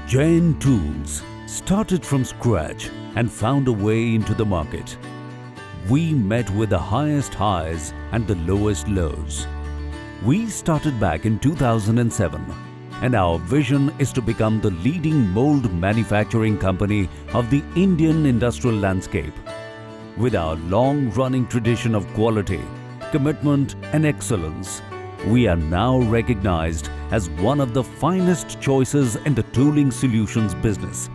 Jain Tools started from scratch and found a way into the market. We met with the highest highs and the lowest lows. We started back in 2007, and our vision is to become the leading mold manufacturing company of the Indian industrial landscape. With our long-running tradition of quality, commitment and excellence, we are now recognized as one of the finest choices in the tooling solutions business.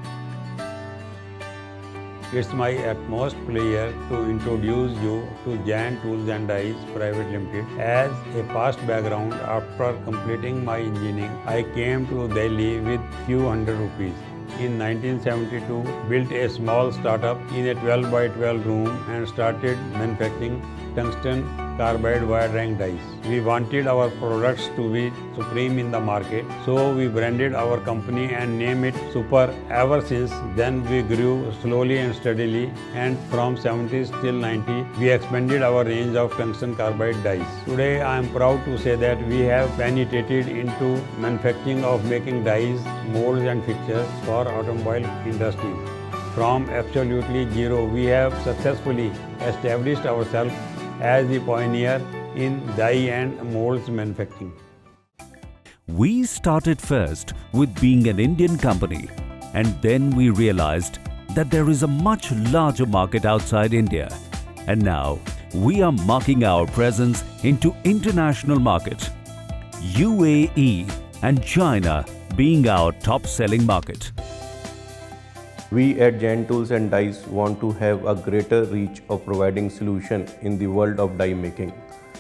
It's my utmost pleasure to introduce you to Jain Tools and Dies Private Limited. As a past background, after completing my engineering, I came to Delhi with few hundred rupees. In 1972, built a small startup in a 12 by 12 room and started manufacturing tungsten carbide wire drying dies. We wanted our products to be supreme in the market, so we branded our company and named it Super. Ever since then, we grew slowly and steadily, and from 70s till 90, we expanded our range of tungsten carbide dies. Today, I am proud to say that we have penetrated into manufacturing of making dies, molds and fixtures for automobile industries. From absolutely zero, we have successfully established ourselves as the pioneer in die and molds manufacturing. We started first with being an Indian company, and then we realized that there is a much larger market outside India. And now we are marking our presence into international markets, UAE and China being our top-selling market. We at Jain Tools and Dies want to have a greater reach of providing solution in the world of die making.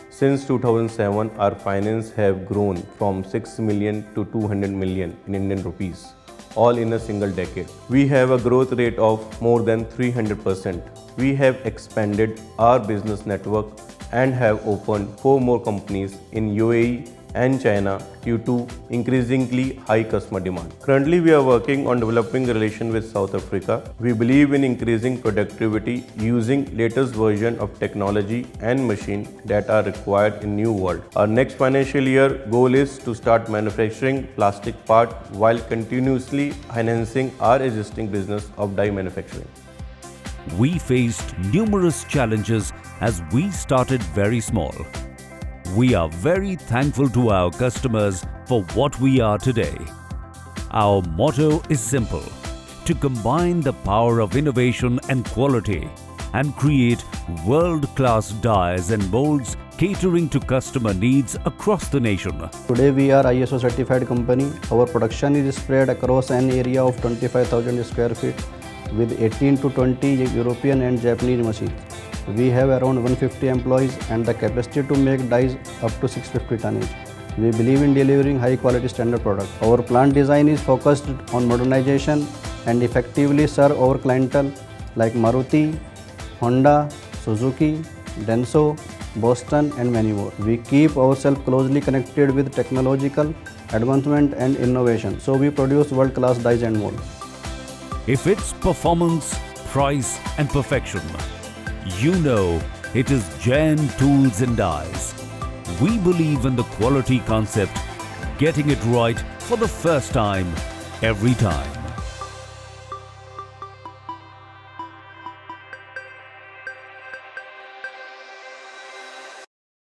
Since 2007, our finance have grown from 6 million to 200 million in Indian rupees, all in a single decade. We have a growth rate of more than 300%. We have expanded our business network and have opened 4 more companies in UAE and China due to increasingly high customer demand. Currently, we are working on developing a relation with South Africa. We believe in increasing productivity using latest version of technology and machine that are required in new world. Our next financial year goal is to start manufacturing plastic part while continuously enhancing our existing business of die manufacturing. We faced numerous challenges as we started very small. We are very thankful to our customers for what we are today. Our motto is simple: to combine the power of innovation and quality and create world-class dies and molds catering to customer needs across the nation. Today we are ISO certified company. Our production is spread across an area of 25,000 square feet with 18 to 20 European and Japanese machines. We have around 150 employees and the capacity to make dies up to 650 tonnage. We believe in delivering high quality standard product. Our plant design is focused on modernization and effectively serve our clientele like Maruti, Honda, Suzuki, Denso, Boston and many more. We keep ourselves closely connected with technological advancement and innovation. So we produce world-class dies and molds. If it's performance, price and perfection, you know it is Jain Tools and Dies. We believe in the quality concept, getting it right for the first time, every time.